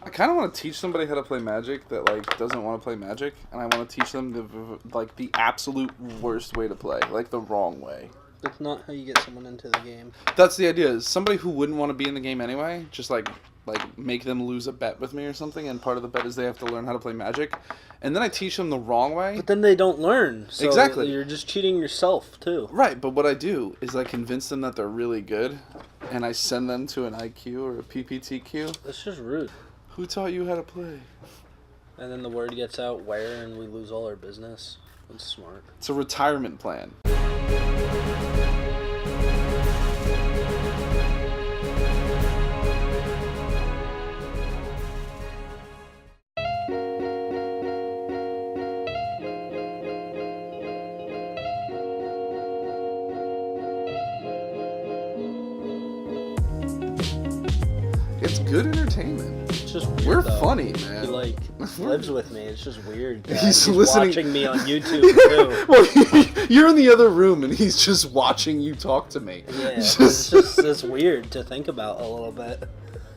I kind of want to teach somebody how to play Magic that like doesn't want to play Magic, and I want to teach them the absolute worst way to play, like the wrong way. That's not how you get someone into the game. That's the idea. Is somebody who wouldn't want to be in the game anyway, just like make them lose a bet with me or something, and part of the bet is they have to learn how to play Magic, and then I teach them the wrong way. But then they don't learn. So exactly. You're just cheating yourself too. Right, but what I do is I convince them that they're really good, and I send them to an IQ or a PPTQ. That's just rude. Who taught you how to play? And then the word gets out where, and we lose all our business. That's smart. It's a retirement plan. It's good entertainment. It's just weird, We're though. funny, man. He lives with me. It's just weird. He's listening. Watching me on YouTube too. Well, you're in the other room and he's just watching you talk to me. Yeah, it's weird to think about a little bit.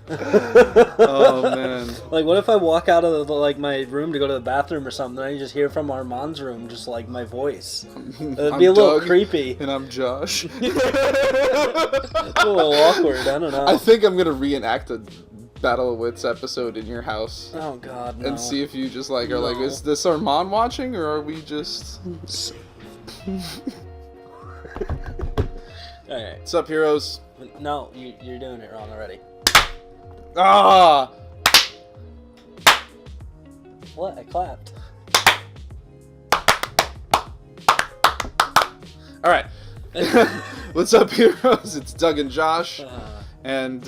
Oh man! Like, what if I walk out of my room to go to the bathroom or something, and I just hear from Armand's room just like my voice? It'd be a little creepy. And I'm Josh. It's a little awkward. I don't know. I think I'm gonna reenact a Battle of Wits episode in your house. Oh God, no. And see if you just are like, is this Armand watching, or are we just? All right. What's up, heroes? No, you're doing it wrong already. Ah! What? I clapped. All right. What's up, heroes? It's Doug and Josh, and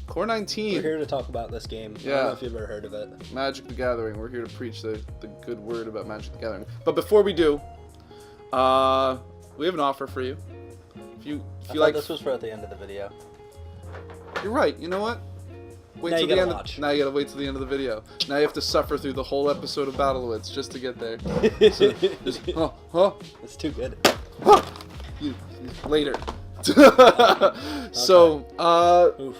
Core 19. We're here to talk about this game. Yeah. I don't know if you've ever heard of it. Magic the Gathering. We're here to preach the good word about Magic the Gathering. But before we do, we have an offer for you. If you like, this was for at the end of the video. You're right. You know what? Wait Now till you the gotta end. watch. Now you gotta wait till the end of the video. Now you have to suffer through the whole episode of Battle of Wits just to get there. So, just, It's too good. Later. So, Oof.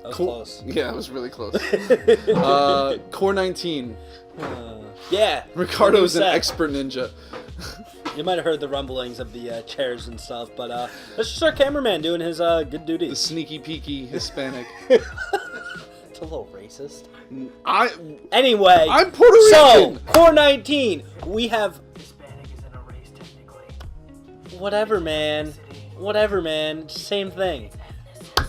That was close. Yeah, it was really close. Core 19. Yeah. Ricardo's an expert ninja. You might have heard the rumblings of the chairs and stuff, but that's just our cameraman doing his good duty. The sneaky peeky Hispanic. It's a little racist. Anyway, I'm Puerto Rican. So, Core 19, we have... Hispanic isn't a race, technically. Whatever, man. Whatever, man. Same thing.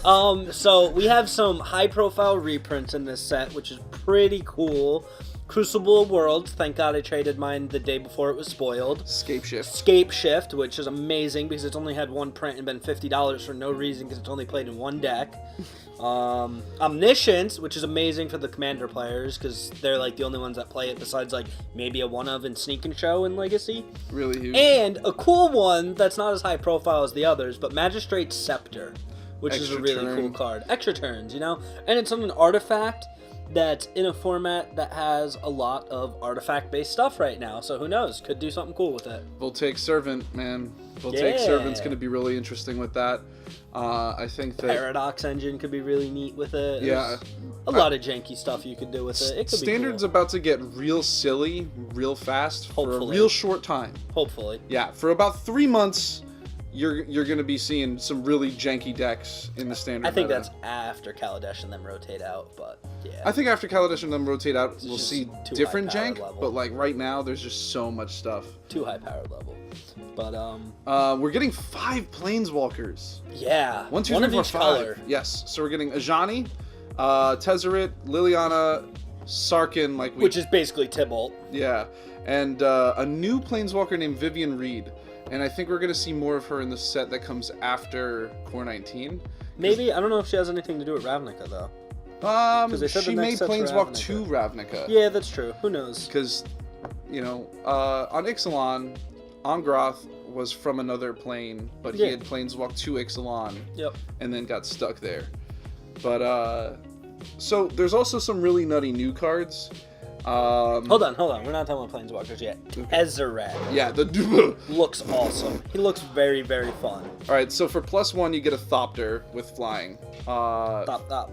So, we have some high-profile reprints in this set, which is pretty cool. Crucible World, thank God I traded mine the day before it was spoiled. Scape Shift, which is amazing because it's only had one print and been $50 for no reason because it's only played in one deck. Omniscience, which is amazing for the Commander players because they're like the only ones that play it besides like maybe a one-of in Sneak and Show and Legacy. Really huge. And a cool one that's not as high profile as the others, but Magistrate's Scepter, which is a really cool card. Extra turns, you know? And it's on an artifact that's in a format that has a lot of artifact-based stuff right now. So who knows? Could do something cool with it. Voltaic Servant, man. Voltaic Servant's going to be really interesting with that. I think that... Paradox Engine could be really neat with it. Yeah. There's a lot of janky stuff you could do with it. It could Standard's be cool. about to get real silly, real fast, for a Hopefully. real short time. Hopefully. Yeah, for about 3 months... You're going to be seeing some really janky decks in the Standard I think meta. that's after Kaladesh and them rotate out, but yeah. I think after Kaladesh and them rotate out, we'll just see too different high power jank, level. but like right now, there's just so much stuff. Too high power level. But, we're getting 5 Planeswalkers. yeah. One, two, one three, of four, each 5. color. Yes, so we're getting Ajani, Tezzeret, Liliana, Sarkhan, Which is basically Tybalt. Yeah, and a new Planeswalker named Vivian Reed. And I think we're going to see more of her in the set that comes after Core 19. Maybe. I don't know if she has anything to do with Ravnica, though. They said she the made next set's Planeswalk Ravnica. to Ravnica. Yeah, that's true. Who knows? Because, you know, on Ixalan, Angrath was from another plane, but he had Planeswalk to Ixalan. Yep. And then got stuck there. But, so there's also some really nutty new cards. Hold on. We're not talking about Planeswalkers yet. Tezzeret. Yeah, the Looks awesome. He looks very, very fun. Alright, so for +1, you get a Thopter with flying. Thop.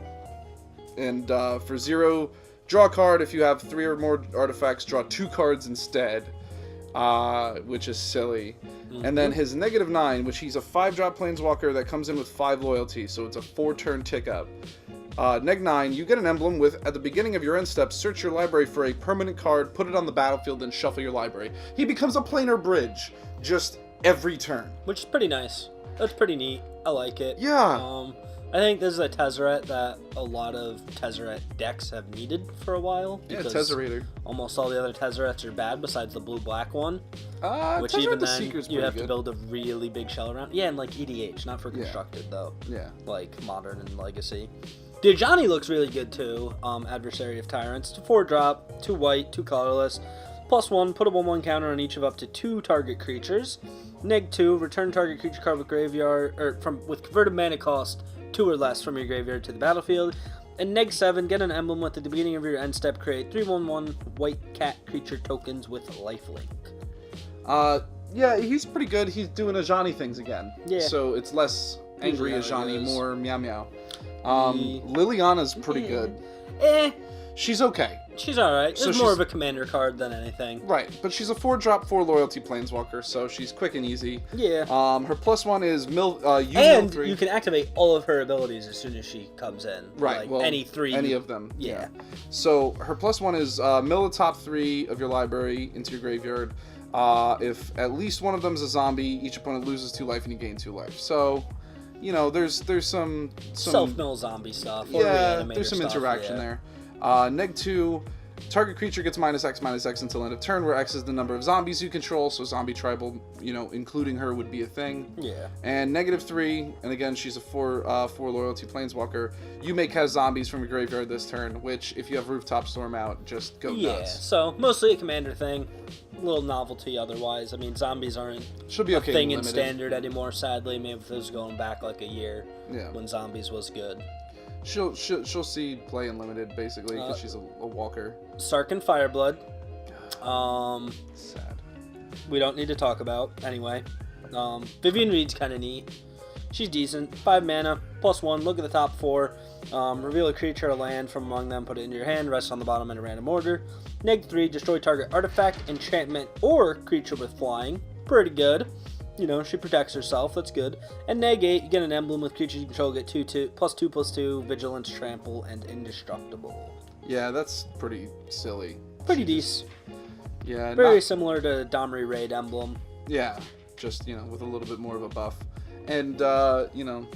And for 0, draw a card. If you have 3 or more artifacts, draw 2 cards instead, which is silly. And then his -9, which he's a 5-drop Planeswalker that comes in with 5 loyalty, so it's a 4-turn tick up. -9, you get an emblem with, at the beginning of your end step, search your library for a permanent card, put it on the battlefield, and shuffle your library. He becomes a planar bridge, just every turn. Which is pretty nice. That's pretty neat. I like it. Yeah. I think this is a Tezzeret that a lot of Tezzeret decks have needed for a while. Yeah, Tezzerator. Almost all the other Tezzerets are bad besides the blue-black one. Which Tezzeret even the then, Seeker's you have pretty to build a really big shell around. Yeah, and like EDH, not for Yeah. constructed though. Yeah. Like Modern and Legacy. Dejani looks really good too. Adversary of Tyrants. It's a 4-drop, 2 white, 2 colorless. +1, put a 1/1 counter on each of up to 2 target creatures. -2, return target creature card with graveyard with converted mana cost 2 or less from your graveyard to the battlefield. And -7, get an emblem with at the beginning of your end step. Create 3/1/1 white cat creature tokens with lifelink. Yeah, he's pretty good. He's doing Ajani things again. Yeah. So it's less angry Usually how it Ajani, is. more meow meow. Liliana's pretty good. She's okay. She's alright. So It's more she's- of a commander card than anything. Right, but she's a 4-drop, 4 loyalty Planeswalker, so she's quick and easy. Yeah. Her +1 is And 3. you can activate all of her abilities as soon as she comes in. Right, Like well, any 3. any of them. Yeah. So her +1 is mill the top 3 of your library into your graveyard. If at least one of them is a zombie, each opponent loses 2 life and you gain 2 life. So, you know, there's some Self-mill zombie stuff. Or yeah, reanimator there's some stuff, interaction yeah. there. -2, target creature gets -X until end of turn, where X is the number of zombies you control, so zombie tribal, you know, including her would be a thing. Yeah. And -3, and again, she's a 4 loyalty Planeswalker. You may cast zombies from your graveyard this turn, which, if you have Rooftop Storm out, just go Yeah, nuts. so mostly a commander thing. A little novelty otherwise. I mean, zombies aren't Should be a okay. thing in limited. standard anymore, sadly. Maybe if this was going back like a year Yeah. when zombies was good. She'll see play in limited, basically, because she's a walker. Sarkhan Fireblood. Sad. We don't need to talk about, anyway. Vivian Reed's kind of neat. She's decent. 5 mana, +1, look at the top 4. Reveal a creature or land from among them, put it into your hand, rest on the bottom in a random order. -3, destroy target artifact, enchantment, or creature with flying. Pretty good. You know, she protects herself, that's good. And -8, you get an emblem with creatures you control, get +2/+2, vigilance, trample, and indestructible. Yeah, that's pretty silly. Pretty decent. Yeah. Very similar to Domri Raid emblem. Yeah, just, you know, with a little bit more of a buff. And, you know,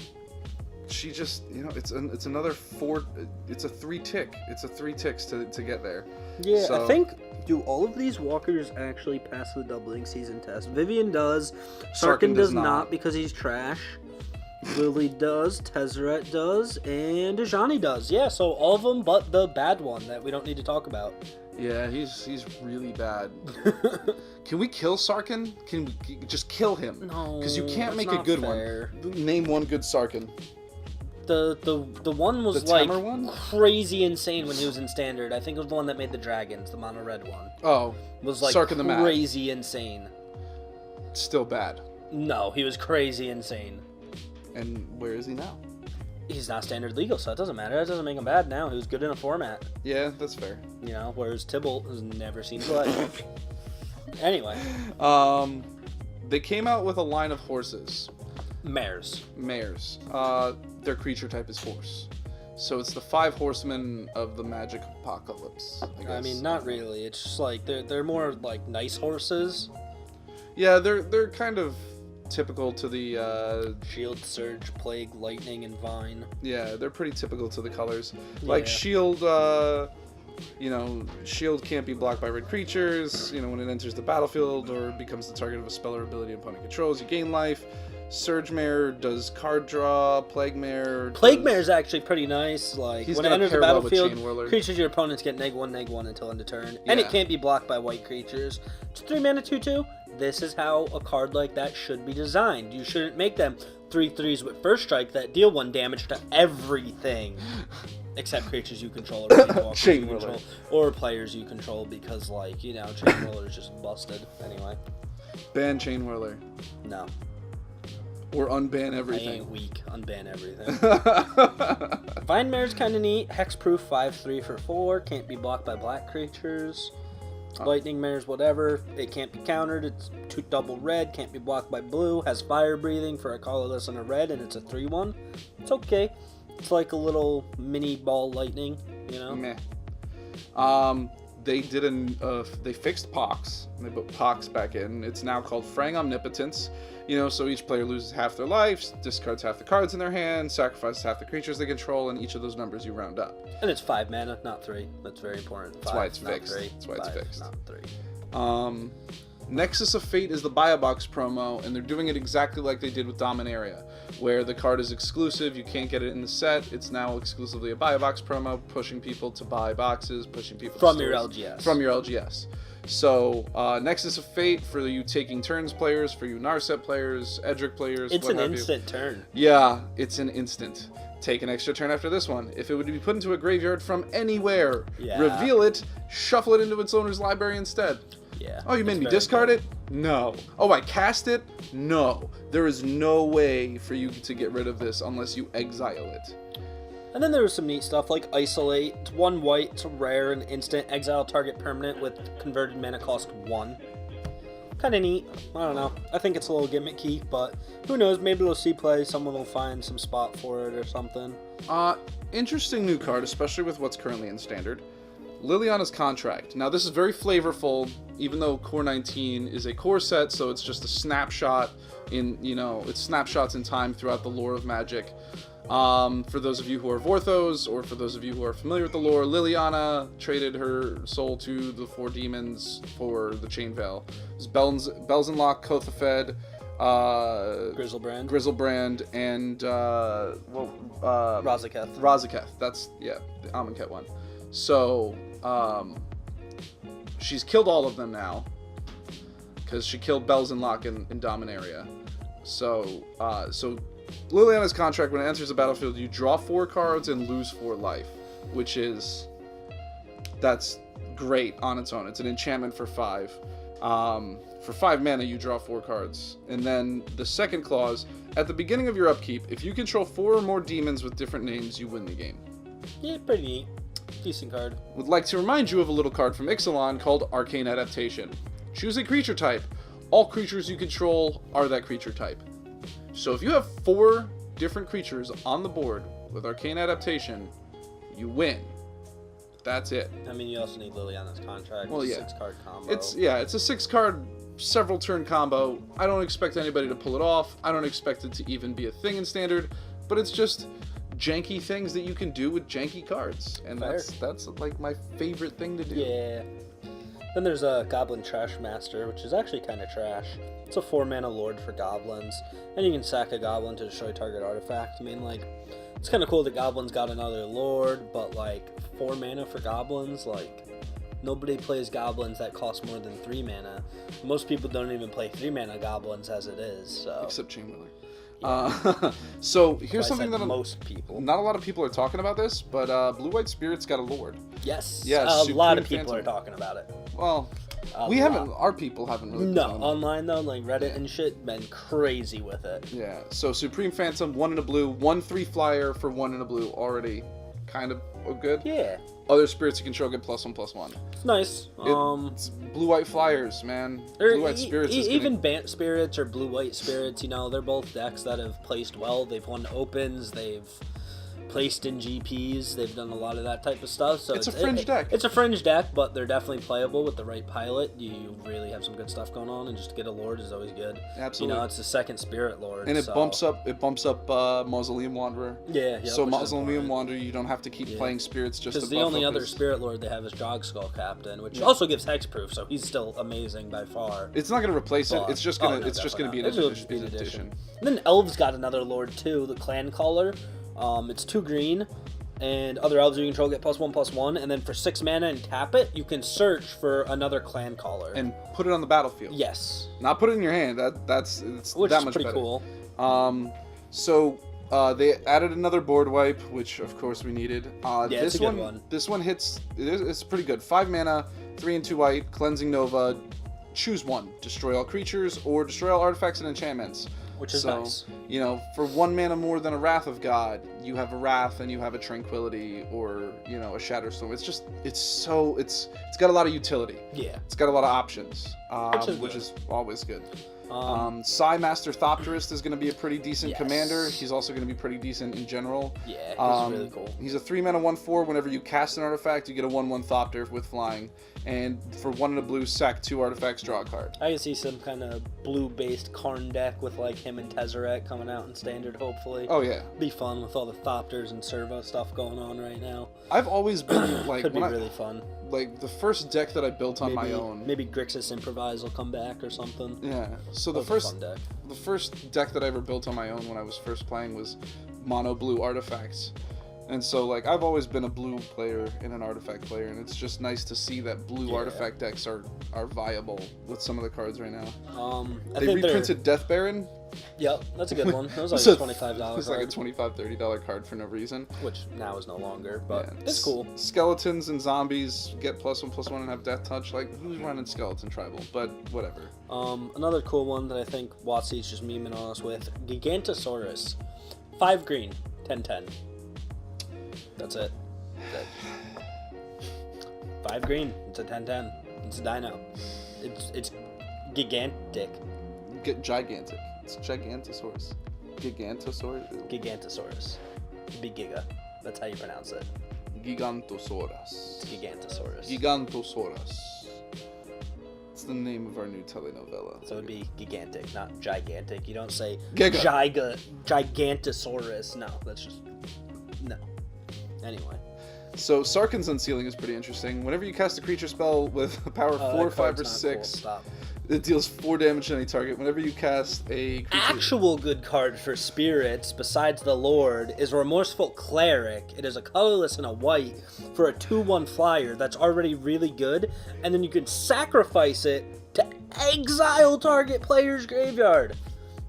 she just, you know, it's another 4, it's a 3 tick. It's a 3 ticks to get there. Yeah, So- I think, do all of these walkers actually pass the doubling season test? Vivian does. Sarkhan does not because he's trash. Lily does, Tezzeret does, and Dejani does. Yeah, so all of them but the bad one that we don't need to talk about. Yeah, he's really bad. Can we kill Sarkhan? Can we just kill him? No, Because you can't that's make a not good fair. one. Name one good Sarkhan. The one was The like Temur one? crazy insane when he was in standard. I think it was the one that made the dragons, the mono red one. Oh, Was like Sarkhan the Mad. crazy insane. Still bad. No, he was crazy insane. And where is he now? He's not standard legal, so it doesn't matter. That doesn't make him bad now. He was good in a format, Yeah, that's fair. you know, whereas Tybalt has never seen play. Anyway, They came out with a line of horses. mares. Mares. Their creature type is horse. So it's the 5 horsemen of the magic apocalypse, I guess. I mean, not really. It's just like they're more like nice horses. Yeah, they're kind of typical to the Shield, Surge, Plague, Lightning, and Vine. yeah, they're pretty typical to the colors. Like Yeah. shield, you know, shield can't be blocked by red creatures. You know, when it enters the battlefield or becomes the target of a spell or ability opponent controls, you gain life. Surge Mare does card draw. Plague Mare. Plague Mare is actually pretty nice. Like He's when it gonna enters the pair well with battlefield, Chain Whirler. creatures your opponents get -1/-1 until end of turn, and Yeah. it can't be blocked by white creatures. It's 3 mana 2/2. This is how a card like that should be designed. You shouldn't make them 3/3s with first strike that deal 1 damage to everything. Except creatures you control or Planeswalkers Chain you Whirler. control, or players you control, because, like, you know, Chain Whirler is just busted. Anyway, Ban Chain Whirler. no. or unban I everything. ain't weak. Unban everything. Vine Mare's kind of neat. Hexproof 5/3 for 4. Can't be blocked by black creatures. Lightning Mare's whatever. It can't be countered. It's 2 double red. Can't be blocked by blue. Has fire breathing for a colorless and a red, and it's a 3/1. It's okay. It's like a little mini ball lightning, you know? Meh. They did they fixed Pox. And they put Pox back in. It's now called Fraying Omnipotence. You know, so each player loses half their lives, discards half the cards in their hand, sacrifices half the creatures they control, and each of those numbers you round up. And it's 5 mana, not 3. That's very important. That's why it's not fixed. 3. That's why it's 5, fixed. Not 3. Nexus of Fate is the Buy a Box promo, and they're doing it exactly like they did with Dominaria, where the card is exclusive, you can't get it in the set, it's now exclusively a Buy a Box promo, pushing people to buy boxes, pushing people From to your stores. LGS. From your LGS. So, Nexus of Fate for you Taking Turns players, for you Narset players, Edric players, It's what an have instant turn. Yeah, it's an instant. Take an extra turn after this one. If it would be put into a graveyard from anywhere, reveal it, shuffle it into its owner's library instead. Yeah. Oh, you made me discard it? No. Oh, I cast it? No. There is no way for you to get rid of this unless you exile it. And then there was some neat stuff like Isolate. It's 1 white, it's a rare and instant. Exile target permanent with converted mana cost 1. Kind of neat. I don't know. I think it's a little gimmicky, but who knows? Maybe we'll see play. Someone will find some spot for it or something. Interesting new card, especially with what's currently in Standard. Liliana's Contract. Now, this is very flavorful, even though Core 19 is a core set, so it's just a snapshot in, you know, it's snapshots in time throughout the lore of Magic. For those of you who are Vorthos, or for those of you who are familiar with the lore, Liliana traded her soul to the 4 demons for the Chain Veil. It was Belzenlock, Kothafed, Grizzlebrand, and Razaketh. Razaketh. That's, yeah, the Amonkhet one. So, she's killed all of them now, because she killed Belzenlock in Dominaria. So Liliana's Contract, when it enters the battlefield, you draw 4 cards and lose 4 life, which is, that's great on its own. It's an enchantment for 5. For 5 mana, you draw 4 cards. And then the second clause, at the beginning of your upkeep, if you control 4 or more demons with different names, you win the game. Yeah, pretty neat. Decent card. Would like to remind you of a little card from Ixalan called Arcane Adaptation. Choose a creature type. All creatures you control are that creature type. So if you have 4 different creatures on the board with Arcane Adaptation, you win. That's it. I mean, you also need Liliana's Contract. Well, yeah. 6-card combo. It's a 6-card, several turn combo. I don't expect anybody to pull it off. I don't expect it to even be a thing in Standard, but it's just janky things that you can do with janky cards, and Fair. that's like my favorite thing to do. Yeah. Then there's a Goblin Trash Master, which is actually kind of trash. It's a 4-mana Lord for goblins, and you can sack a goblin to destroy target artifact. I mean, like, it's kind of cool that goblins got another Lord, but like 4 mana for goblins, like, nobody plays goblins that cost more than 3 mana. Most people don't even play 3 mana goblins as it is. So. Except Chamberlain. So here's So I something said that most people. not a lot of people are talking about this, but Blue-White Spirit's got a Lord. Yes. Yeah, a lot of Supreme people are Phantom. talking about it. Well, lot. our people haven't really. No, done. online though, like Reddit and shit, been crazy with it. Yeah. So Supreme Phantom, 1 and a blue, 1/3 flyer for 1 and a blue, already kind of good. Yeah. Other spirits you control get +1/+1. It's nice. It's blue-white flyers, man. Or Blue-white spirits. is even gonna... Bant Spirits or Blue-White Spirits, you know, they're both decks that have placed well. They've won opens, they've placed in GPs, they've done a lot of that type of stuff. So It's a fringe deck. It's a fringe deck, but they're definitely playable with the right pilot. You really have some good stuff going on, and just to get a Lord is always good. Absolutely. You know, it's the second Spirit Lord. And it so. bumps up Mausoleum Wanderer. Yeah, So which is Mausoleum important. Wanderer, you don't have to keep playing spirits just to Because the buff only up other his- Spirit Lord they have is Drogskull Captain, which also gives hexproof, so he's still amazing by far. It's not going to replace it. But- It's just gonna no, it's just gonna be an definitely not. addition. It'll just be an addition. And then Elves got another Lord too, the Clan Caller. It's 2 green, and other elves you control get +1/+1, and then for 6 mana and tap it, you can search for another Clan Caller. And put it on the battlefield. Yes. Not put it in your hand. It's Which that is much pretty better. cool. They added another board wipe, which of course we needed. It's a good one. This one hits. It's pretty good. 5 mana, 3 and 2 white, cleansing Nova. Choose one. Destroy all creatures or destroy all artifacts and enchantments. Which is so, nice. You know, for 1 mana more than a Wrath of God, you have a Wrath and you have a Tranquility or, you know, a Shatterstorm. It's just, it's got a lot of utility. Yeah. It's got a lot of options, which good. is always good. Psy Master Thopterist is going to be a pretty decent Yes. commander. He's also going to be pretty decent in general. Yeah, he's really cool. He's a 3 mana 1/4. Whenever you cast an artifact, you get a 1/1 Thopter with flying. And for 1 and a blue, sack 2 artifacts, draw a card. I can see some kind of blue-based Karn deck with like him and Tezzeret coming out in Standard, hopefully. Oh yeah, Be fun with all the Thopters and Servo stuff going on right now. I've always been like Could be when really fun. like the first deck that I built on my own. Maybe Grixis Improvise will come back or something. Yeah. So the That was a fun deck. first deck that I ever built on my own when I was first playing was mono blue artifacts. And so like I've always been a blue player and an artifact player, and it's just nice to see that blue artifact decks are viable with some of the cards right now. I They think reprinted Death Baron. Yep, that's a good one. That was like So a $25 It's card, like a $25-$30 card for no reason. which now is no longer, but Yeah. it's cool. Skeletons and zombies get +1/+1 and have death touch. Like, who's running skeleton tribal? But whatever. Another cool one that I think Watsy's just memeing on us with, Gigantosaurus. 5 green, 10/10. That's it. 5 green, it's a 10/10. It's a dino. It's gigantic. Gigantic. It's Gigantosaurus. Gigantosaurus. Big Giga. That's how you pronounce it. Gigantosaurus. Gigantosaurus. Gigantosaurus. It's the name of our new telenovela. So it'd be gigantic, not gigantic. You don't say Giga. Gigantosaurus. No, that's just no. Anyway. So Sarkhan's Unsealing is pretty interesting. Whenever you cast a creature spell with a power 4, 5, or 6, Stop. it deals 4 damage to any target. Whenever you cast a creature... Actual good card for spirits, besides the Lord, is Remorseful Cleric. It is a colorless and a white for a 2/1 flyer that's already really good, and then you can sacrifice it to exile target player's graveyard.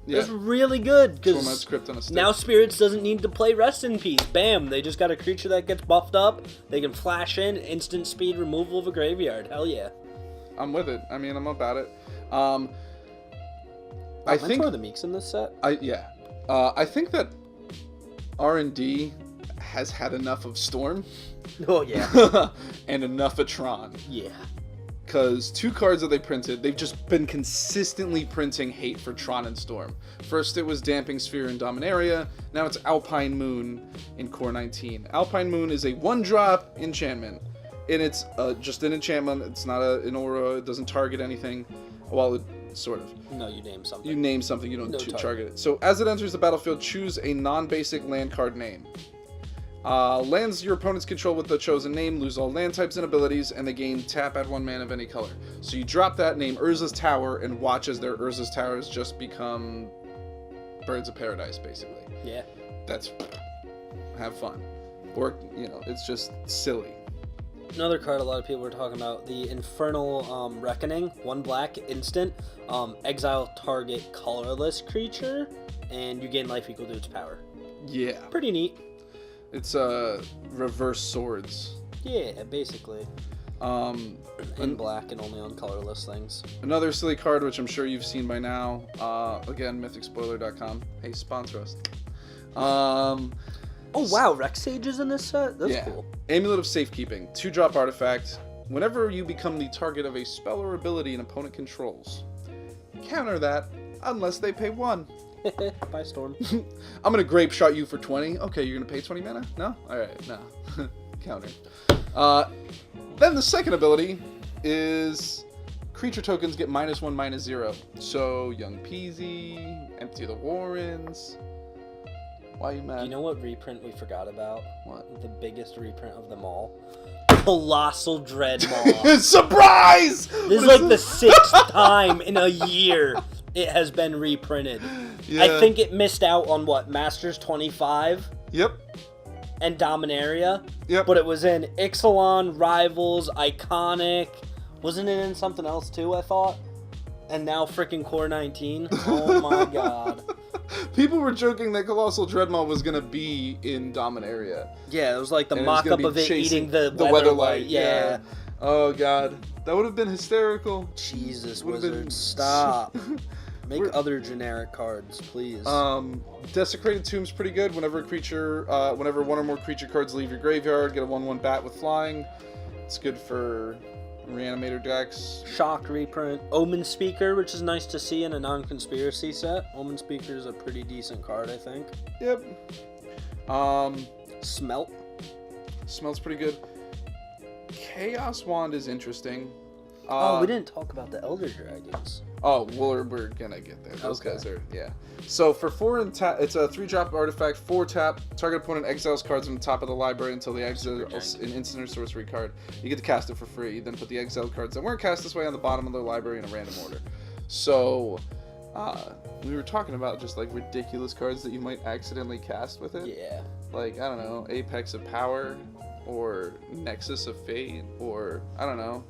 Yeah. That's really good, Torment because Script on a stick. now spirits doesn't need to play Rest in Peace. Bam! They just got a creature that gets buffed up. They can flash in, instant speed removal of a graveyard. Hell yeah. I'm with it. I mean, I'm about it. I think Mentor of the Meeks in this set. I think that R&D has had enough of Storm Oh yeah. and enough of Tron. Yeah. Because 2 cards that they printed, they've just been consistently printing hate for Tron and Storm. First it was Damping Sphere and Dominaria, now it's Alpine Moon in Core 19. Alpine Moon is a 1-drop enchantment, and it's just an enchantment. It's not an aura, it doesn't target anything. Well, it sort of. No, you name something. You name something, you don't No target it. So as it enters the battlefield, choose a non-basic land card name. Lands your opponents control with the chosen name lose all land types and abilities, and they gain tap at 1 mana of any color. So you drop that name, Urza's Tower, and watch as their Urza's Towers just become Birds of Paradise, basically. Yeah. That's... have fun. Or, you know, it's just silly. Another card a lot of people were talking about, the Infernal Reckoning, 1 black, instant, exile target colorless creature, and you gain life equal to its power. Yeah. Pretty neat. It's reverse swords. Yeah, basically. In black and only on colorless things. Another silly card, which I'm sure you've seen by now. Again, mythicspoiler.com. Hey, sponsor us. Oh wow, Rex Sage is in this set? That's cool. Amulet of Safekeeping. 2-drop artifact. Whenever you become the target of a spell or ability an opponent controls, counter that unless they pay 1. Bye, Storm. I'm gonna grape shot you for 20. Okay, you're gonna pay 20 mana? No? Alright, no. Counter. Then the second ability is creature tokens get -1, -0. So, Young Peasy, Empty the Warrens. Why are you mad? You know what reprint we forgot about? What? The biggest reprint of them all? Colossal Dreadmaw. Surprise! This is like the 6th time in a year it has been reprinted. Yeah. I think it missed out on what? Masters 25? Yep. And Dominaria? Yep. But it was in Ixalan, Rivals, Iconic. Wasn't it in something else too, I thought? And now freaking Core 19? Oh my god. People were joking that Colossal Dreadmaw was gonna be in Dominaria. Yeah, it was like the And it was mock-up gonna of be it chasing eating the Weatherlight. Yeah. Oh god, that would have been hysterical. Jesus, Would've been Wizard, stop. Make other generic cards, please. Desecrated Tomb's pretty good. Whenever one or more creature cards leave your graveyard, get a 1/1 bat with flying. It's good for Reanimator decks. Shock reprint. Omen Speaker, which is nice to see in a non-conspiracy set. Omen Speaker is a pretty decent card, I think. Yep. Smelt. Smells pretty good. Chaos Wand is interesting. We didn't talk about the Elder Dragons. Oh, well, we're gonna get there. Those guys are, yeah. So for 4 and tap, it's a 3-drop artifact, 4 tap. Target opponent exiles cards from the top of the library until they exile an instant or sorcery card. You get to cast it for free. You then put the exiled cards that weren't cast this way on the bottom of the library in a random order. So, we were talking about just like ridiculous cards that you might accidentally cast with it. Yeah. Like, I don't know, Apex of Power, or Nexus of Fate, or I don't know,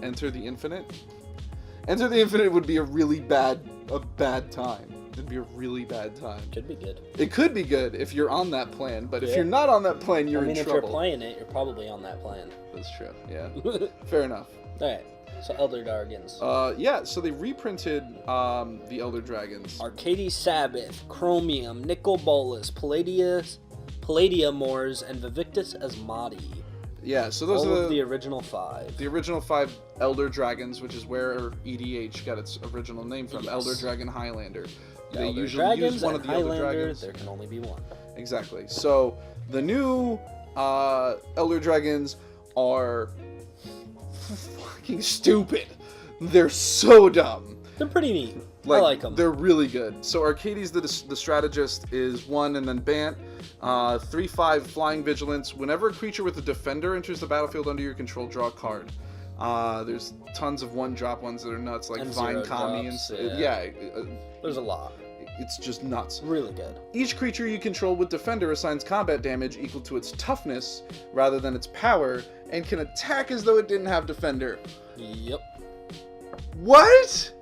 Enter the Infinite. Enter the Infinite would be a bad time. It'd be a really bad time. Could be good. It could be good if you're on that plan, but if you're not on that plan, you're in trouble. If you're playing it, you're probably on that plan. That's true. Yeah. Fair enough. All right. So Elder Dragons. Yeah. So they reprinted the Elder Dragons. Arcady Sabbath, Chromium, Nicol Bolas, Palladiumors, and Vivictus Asmati. Yeah, so those all are of the original 5. The original 5 Elder Dragons, which is where EDH got its original name from. Yes. Elder Dragon Highlander. They Elder usually Dragons use one and of the Elder Highlander, Dragons. there can only be one. Exactly. So the new Elder Dragons are fucking stupid. They're so dumb. They're pretty neat. I like them. They're really good. So Arcades, the strategist, is 1 and then Bant. 3/5 Flying Vigilance. Whenever a creature with a defender enters the battlefield under your control, draw a card. There's tons of 1-drop ones that are nuts, like And Vine 0 Kami drops, and there's a lot. it's just nuts. Really good. Each creature you control with defender assigns combat damage equal to its toughness rather than its power, and can attack as though it didn't have defender. Yep. What?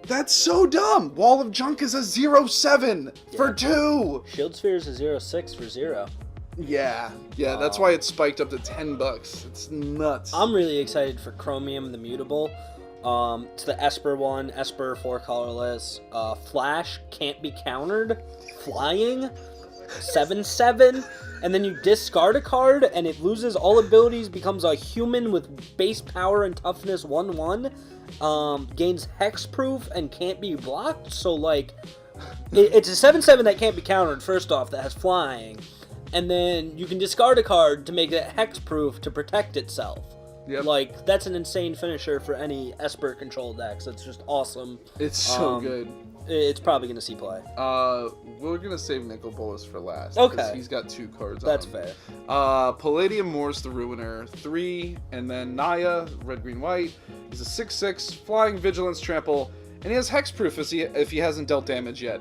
That's so dumb. Wall of Junk is a 0/7 for 2. Shield Sphere is a 0/6 for 0. Yeah, that's why it's spiked up to $10. It's nuts. I'm really excited for Chromium the Mutable. It's the Esper one, Esper 4 colorless. Flash can't be countered. Flying 7/7, and then you discard a card and it loses all abilities, becomes a human with base power and toughness 1/1. Gains hexproof and can't be blocked. So like, it's a 7/7 that can't be countered. First off, that has flying, and then you can discard a card to make it hexproof to protect itself. Yep. Like, that's an insane finisher for any Esper control decks. That's just awesome. It's so good. It's probably gonna see play. We're gonna save Nicol Bolas for last. Okay. 'Cause he's got 2 cards That's on him. fair. Palladiumors the Ruiner, 3, and then Naya, red, green, white. He's a 6/6, flying, vigilance, trample, and he has hexproof if he hasn't dealt damage yet.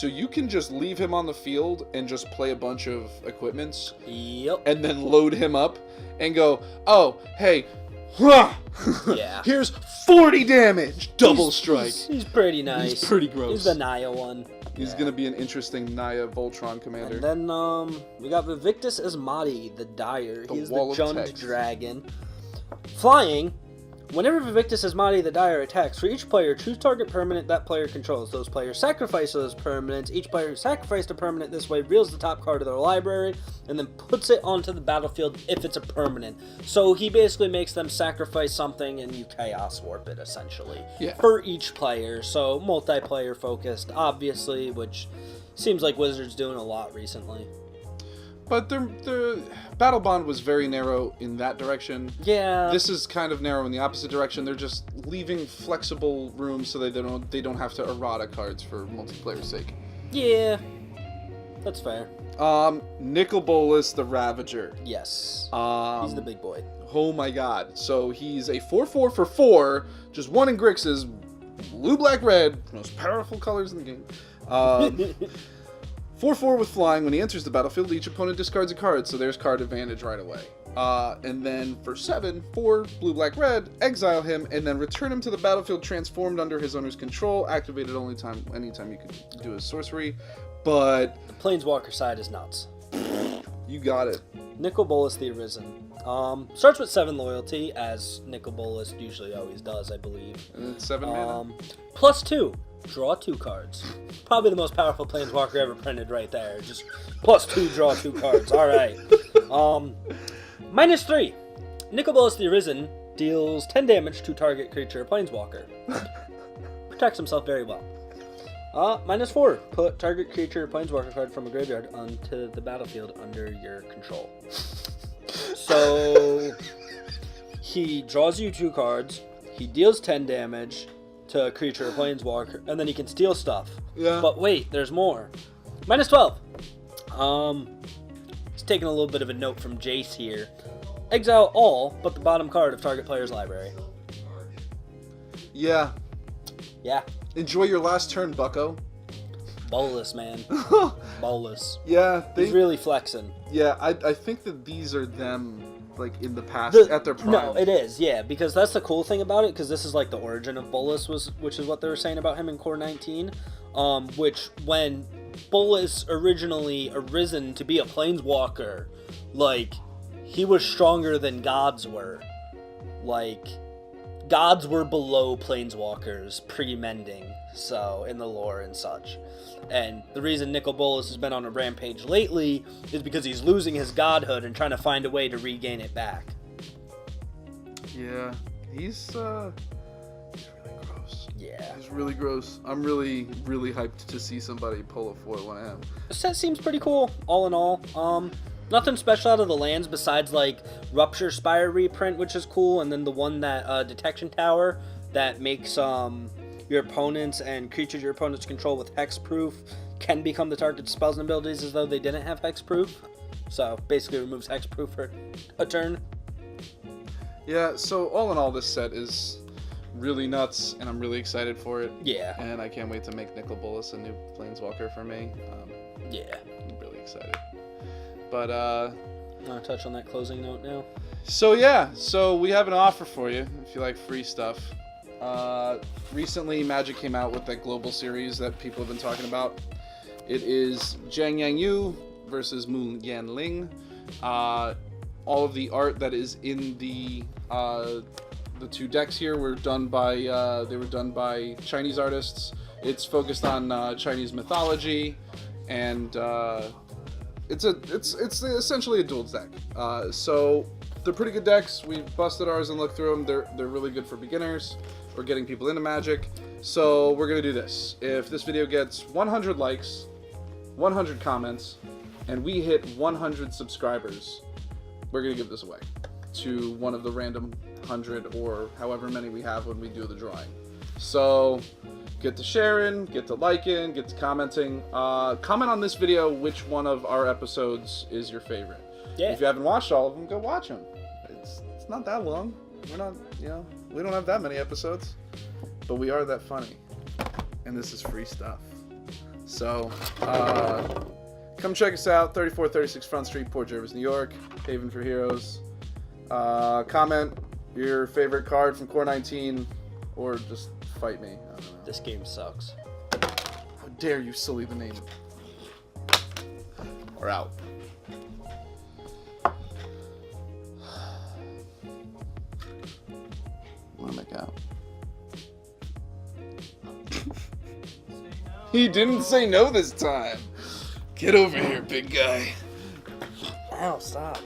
So you can just leave him on the field and just play a bunch of equipments, Yep. and then load him up and go, oh, hey, huh, Yeah. here's 40 damage, double strike. He's pretty nice. He's pretty gross. He's the Naya one. He's gonna be an interesting Naya Voltron commander. And then we got Vivictus Asmati, the Dire. The He's the Wall of Jund Text. Dragon. Flying. Whenever Vivictus Asmati, the Dire, attacks, for each player, choose target permanent that player controls. Those players sacrifice those permanents. Each player who sacrificed a permanent this way reveals the top card of their library and then puts it onto the battlefield if it's a permanent. So he basically makes them sacrifice something and you Chaos Warp it, essentially. Yeah. For each player. So multiplayer focused, obviously, which seems like Wizards doing a lot recently. But their battle bond was very narrow in that direction. Yeah. This is kind of narrow in the opposite direction. They're just leaving flexible room so they don't have to errata cards for multiplayer sake. Yeah. That's fair. Nicol Bolas the Ravager. Yes. He's the big boy. Oh my god. So he's a 4/4 for 4, just 1 in Grixis, blue, black, red, most powerful colors in the game. 4/4 with flying. When he enters the battlefield, each opponent discards a card, so there's card advantage right away. And then for 7, 4, blue, black, red, exile him, and then return him to the battlefield transformed under his owner's control, activated anytime you could do a sorcery. But The Planeswalker side is nuts. you got it. Nicol Bolas the Arisen. Starts with 7 loyalty, as Nicol Bolas usually always does, I believe. And it's 7 mana. +2. Draw 2 cards. Probably the most powerful Planeswalker ever printed right there. Just +2, draw 2 cards. Alright. -3. Nicol Bolas the Arisen deals 10 damage to target creature or Planeswalker. Protects himself very well. -4. Put target creature or Planeswalker card from a graveyard onto the battlefield under your control. So, he draws you 2 cards, he deals 10 damage to a creature or Planeswalker, and then he can steal stuff. Yeah. But wait, there's more. -12. He's taking a little bit of a note from Jace here. Exile all but the bottom card of target player's library. Yeah. Yeah. Enjoy your last turn, bucko. Bolas, man. Bolas. Yeah. He's really flexing. Yeah, I think that these are them, like, in the past, at their prime. No, it is, yeah, because that's the cool thing about it, because this is, like, the origin of Bolas, which is what they were saying about him in Core 19, which, when Bolas originally arisen to be a Planeswalker, like, he was stronger than gods were. Like, gods were below Planeswalkers pre-mending, so, in the lore and such. And the reason Nicol Bolas has been on a rampage lately is because he's losing his godhood and trying to find a way to regain it back. Yeah, he's really gross. Yeah. He's really gross. I'm really, really hyped to see somebody pull a foil one of him. The set seems pretty cool, all in all. Nothing special out of the lands besides, like, Rupture Spire reprint, which is cool, and then the one that, Detection Tower, that makes, your opponents and creatures your opponents control with hexproof can become the target's spells and abilities as though they didn't have hexproof. So, basically removes hexproof for a turn. Yeah, so all in all, this set is really nuts, and I'm really excited for it. Yeah. And I can't wait to make Nicol Bolas a new Planeswalker for me. Yeah. I'm really excited. But, Want to touch on that closing note now? So yeah, so we have an offer for you if you like free stuff. Recently, Magic came out with that global series that people have been talking about. It is Jiang Yang Yu versus Mu Yan Ling. All of the art that is in the 2 decks here were done by Chinese artists. It's focused on Chinese mythology, and it's essentially a duels deck. So they're pretty good decks. We've busted ours and looked through them. They're really good for beginners or getting people into Magic. So we're gonna do this. If this video gets 100 likes, 100 comments, and we hit 100 subscribers, we're gonna give this away to one of the random 100 or however many we have when we do the drawing. So get to sharing, get to liking, get to commenting. Comment on this video which one of our episodes is your favorite. Yeah. If you haven't watched all of them, go watch them. It's not that long. We're not, we don't have that many episodes, but we are that funny, and this is free stuff. So, come check us out, 3436 Front Street, Port Jervis, New York, Haven for Heroes. Comment your favorite card from Core 19, or just fight me. I don't know. This game sucks. How dare you sully the name. We're out. Want to make out? He didn't say no this time. Get over here, big guy. Ow, stop.